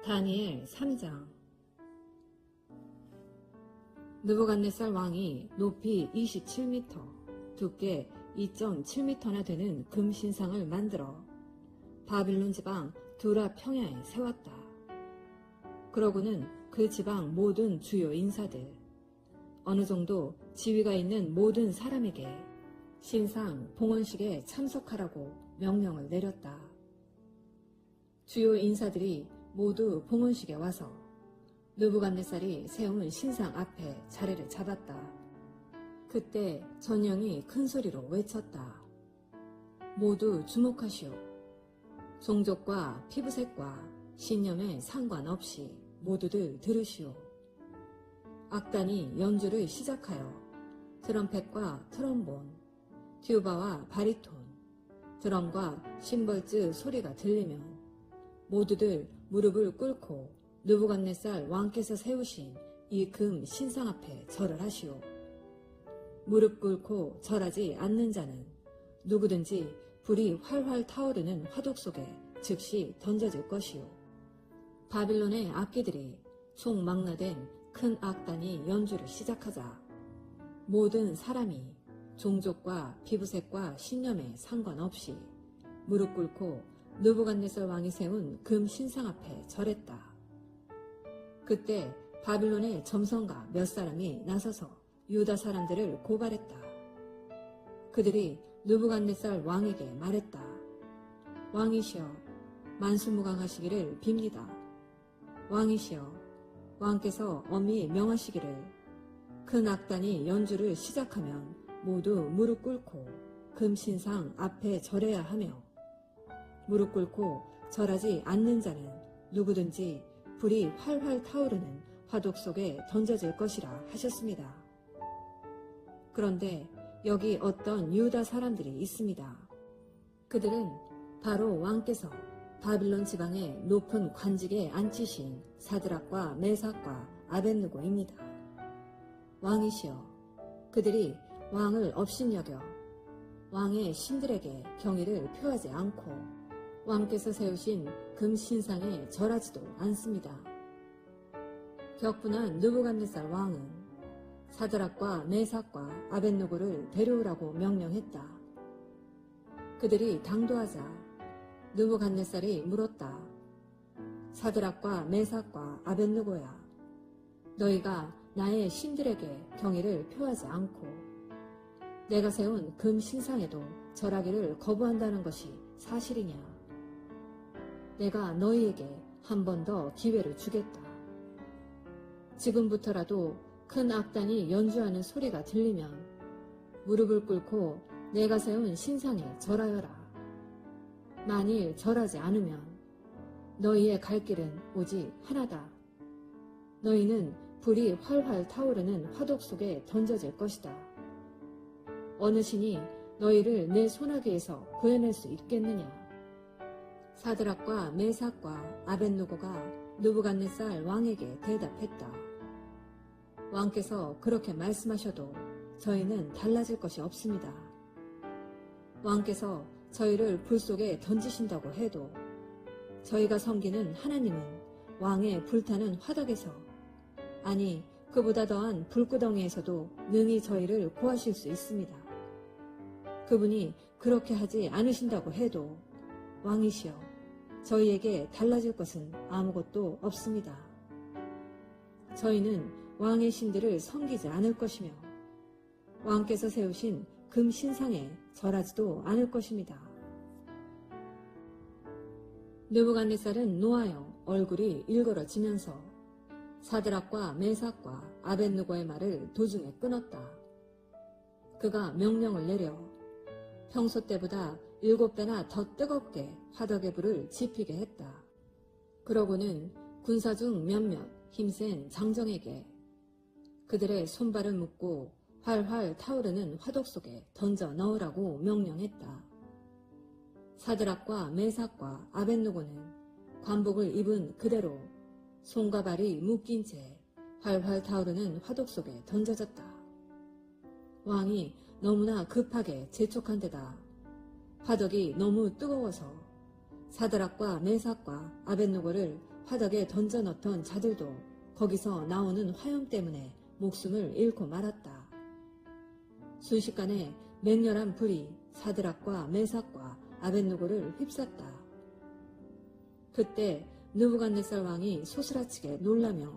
다니엘 3장. 느부갓네살 왕이 높이 27m, 두께 2.7m나 되는 금신상을 만들어 바빌론 지방 두라 평야에 세웠다. 그러고는 그 지방 모든 주요 인사들, 어느 정도 지위가 있는 모든 사람에게 신상 봉헌식에 참석하라고 명령을 내렸다. 주요 인사들이 모두 봉헌식에 와서 느부갓네살이 세운 신상 앞에 자리를 잡았다. 그때 전령이 큰 소리로 외쳤다. 모두 주목하시오. 종족과 피부색과 신념에 상관없이 모두들 들으시오. 악단이 연주를 시작하여 트럼펫과 트럼본, 튜바와 바리톤, 드럼과 심벌즈 소리가 들리면 모두들 무릎을 꿇고 느부갓네살 왕께서 세우신 이 금 신상 앞에 절을 하시오. 무릎 꿇고 절하지 않는 자는 누구든지 불이 활활 타오르는 화독 속에 즉시 던져질 것이오. 바빌론의 악기들이 총망라된 큰 악단이 연주를 시작하자 모든 사람이 종족과 피부색과 신념에 상관없이 무릎 꿇고 느부갓네살 왕이 세운 금 신상 앞에 절했다. 그때 바빌론의 점성가 몇 사람이 나서서 유다 사람들을 고발했다. 그들이 느부갓네살 왕에게 말했다. 왕이시여, 만수무강하시기를 빕니다. 왕이시여, 왕께서 엄히 명하시기를 큰 악단이 연주를 시작하면 모두 무릎 꿇고 금 신상 앞에 절해야 하며 무릎 꿇고 절하지 않는 자는 누구든지 불이 활활 타오르는 화독 속에 던져질 것이라 하셨습니다. 그런데 여기 어떤 유다 사람들이 있습니다. 그들은 바로 왕께서 바빌론 지방의 높은 관직에 앉히신 사드락과 메삭과 아벳느고입니다. 왕이시여, 그들이 왕을 업신여겨 왕의 신들에게 경의를 표하지 않고 왕께서 세우신 금신상에 절하지도 않습니다. 격분한 느부갓네살 왕은 사드락과 메삭과 아벳느고를 데려오라고 명령했다. 그들이 당도하자 느부갓네살이 물었다. 사드락과 메삭과 아벳느고야, 너희가 나의 신들에게 경의를 표하지 않고 내가 세운 금신상에도 절하기를 거부한다는 것이 사실이냐? 내가 너희에게 한 번 더 기회를 주겠다. 지금부터라도 큰 악단이 연주하는 소리가 들리면 무릎을 꿇고 내가 세운 신상에 절하여라. 만일 절하지 않으면 너희의 갈 길은 오직 하나다. 너희는 불이 활활 타오르는 화독 속에 던져질 것이다. 어느 신이 너희를 내 손아귀에서 구해낼 수 있겠느냐? 사드락과 메삭과 아벳느고가 느부갓네살 왕에게 대답했다. 왕께서 그렇게 말씀하셔도 저희는 달라질 것이 없습니다. 왕께서 저희를 불 속에 던지신다고 해도 저희가 섬기는 하나님은 왕의 불타는 화덕에서, 아니 그보다 더한 불구덩이에서도 능히 저희를 구하실 수 있습니다. 그분이 그렇게 하지 않으신다고 해도 왕이시여, 저희에게 달라질 것은 아무것도 없습니다. 저희는 왕의 신들을 섬기지 않을 것이며 왕께서 세우신 금 신상에 절하지도 않을 것입니다. 느부갓네살은 노하여 얼굴이 일그러지면서 사드락과 메삭과 아벳느고의 말을 도중에 끊었다. 그가 명령을 내려 평소 때보다 7배나 더 뜨겁게 화덕의 불을 지피게 했다. 그러고는 군사 중 몇몇 힘센 장정에게 그들의 손발을 묶고 활활 타오르는 화독 속에 던져 넣으라고 명령했다. 사드락과 메삭과 아벳느고는 관복을 입은 그대로 손과 발이 묶인 채 활활 타오르는 화독 속에 던져졌다. 왕이 너무나 급하게 재촉한 데다 화덕이 너무 뜨거워서 사드락과 메삭과 아벳느고를 화덕에 던져 넣던 자들도 거기서 나오는 화염 때문에 목숨을 잃고 말았다. 순식간에 맹렬한 불이 사드락과 메삭과 아벳느고를 휩쌌다. 그때 느부갓네살 왕이 소스라치게 놀라며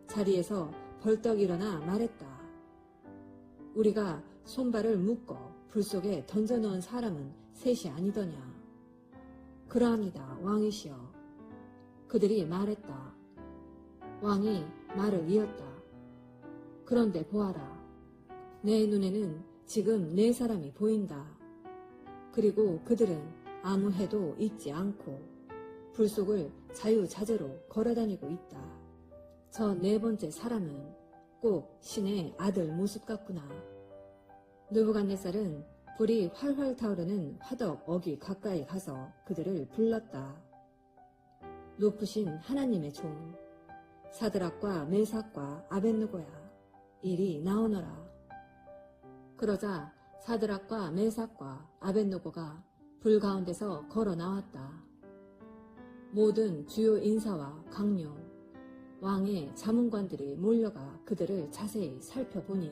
자리에서 벌떡 일어나 말했다. 우리가 손발을 묶어 불 속에 던져 넣은 사람은 셋이 아니더냐. 그러합니다, 왕이시여. 그들이 말했다. 왕이 말을 이었다. 그런데 보아라. 내 눈에는 지금 네 사람이 보인다. 그리고 그들은 아무 해도 있지 않고 불 속을 자유자재로 걸어다니고 있다. 저 네 번째 사람은 꼭 신의 아들 모습 같구나. 느부갓네살은 불이 활활 타오르는 화덕 어귀 가까이 가서 그들을 불렀다. 높으신 하나님의 종 사드락과 메삭과 아벳느고야, 이리 나오너라. 그러자 사드락과 메삭과 아벳느고가 불 가운데서 걸어 나왔다. 모든 주요 인사와 강요, 왕의 자문관들이 몰려가 그들을 자세히 살펴보니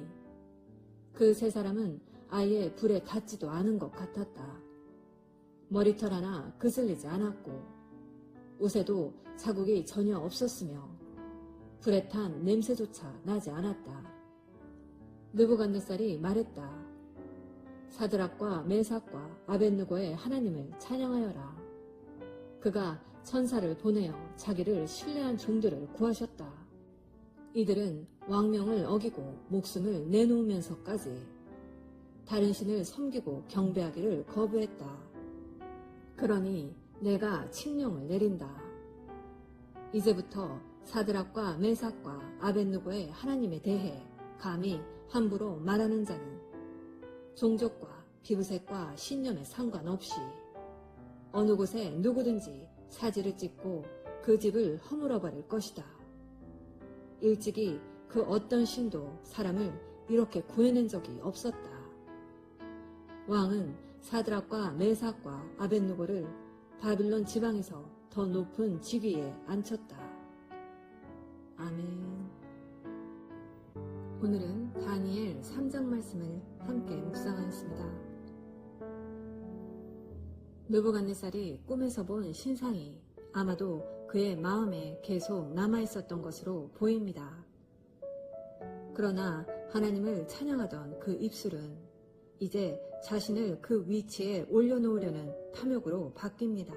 그 세 사람은 아예 불에 닿지도 않은 것 같았다. 머리털 하나 그슬리지 않았고 옷에도 자국이 전혀 없었으며 불에 탄 냄새조차 나지 않았다. 느부갓네살이 말했다. 사드락과 메삭과 아벳느고의 하나님을 찬양하여라. 그가 천사를 보내어 자기를 신뢰한 종들을 구하셨다. 이들은 왕명을 어기고 목숨을 내놓으면서까지 다른 신을 섬기고 경배하기를 거부했다. 그러니 내가 칙령을 내린다. 이제부터 사드락과 메삭과 아벳느고의 하나님에 대해 감히 함부로 말하는 자는 종족과 피부색과 신념에 상관없이 어느 곳에 누구든지 사지를 찍고 그 집을 허물어버릴 것이다. 일찍이 그 어떤 신도 사람을 이렇게 구해낸 적이 없었다. 왕은 사드락과 메삭과 아벳느고를 바빌론 지방에서 더 높은 직위에 앉혔다. 아멘. 오늘은 다니엘 3장 말씀을 함께 묵상하였습니다. 느부갓네살이 꿈에서 본 신상이 아마도 그의 마음에 계속 남아있었던 것으로 보입니다. 그러나 하나님을 찬양하던 그 입술은 이제 자신을 그 위치에 올려놓으려는 탐욕으로 바뀝니다.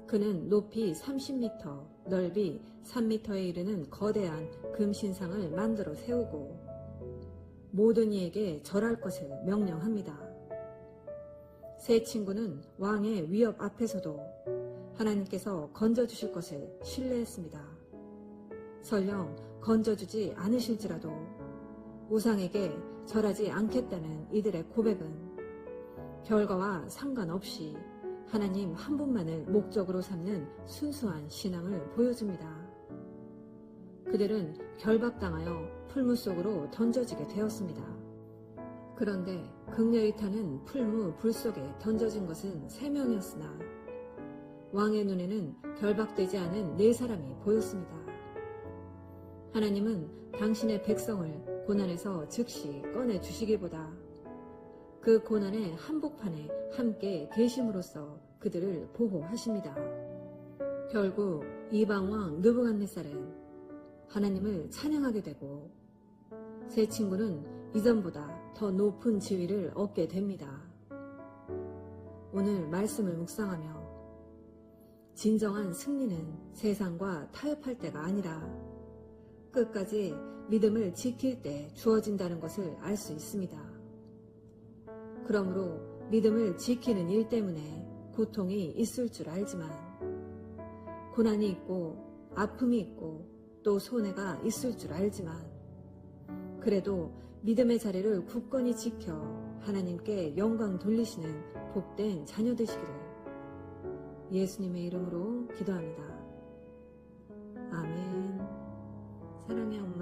그는 높이 30m, 넓이 3m에 이르는 거대한 금신상을 만들어 세우고 모든 이에게 절할 것을 명령합니다. 세 친구는 왕의 위협 앞에서도 하나님께서 건져주실 것을 신뢰했습니다. 설령 건져주지 않으실지라도 우상에게 절하지 않겠다는 이들의 고백은 결과와 상관없이 하나님 한 분만을 목적으로 삼는 순수한 신앙을 보여줍니다. 그들은 결박당하여 풀무 속으로 던져지게 되었습니다. 그런데 극렬히 타는 풀무 불 속에 던져진 것은 3명이었으나 왕의 눈에는 결박되지 않은 4사람이 보였습니다. 하나님은 당신의 백성을 고난에서 즉시 꺼내주시기보다 그 고난의 한복판에 함께 계심으로써 그들을 보호하십니다. 결국 이방왕 느부갓네살은 하나님을 찬양하게 되고 세 친구는 이전보다 더 높은 지위를 얻게 됩니다. 오늘 말씀을 묵상하며 진정한 승리는 세상과 타협할 때가 아니라 끝까지 믿음을 지킬 때 주어진다는 것을 알 수 있습니다. 그러므로 믿음을 지키는 일 때문에 고통이 있을 줄 알지만 고난이 있고 아픔이 있고 또 손해가 있을 줄 알지만 그래도 믿음의 자리를 굳건히 지켜 하나님께 영광 돌리시는 복된 자녀 되시기를 예수님의 이름으로 기도합니다. 아멘. 사랑의 어머니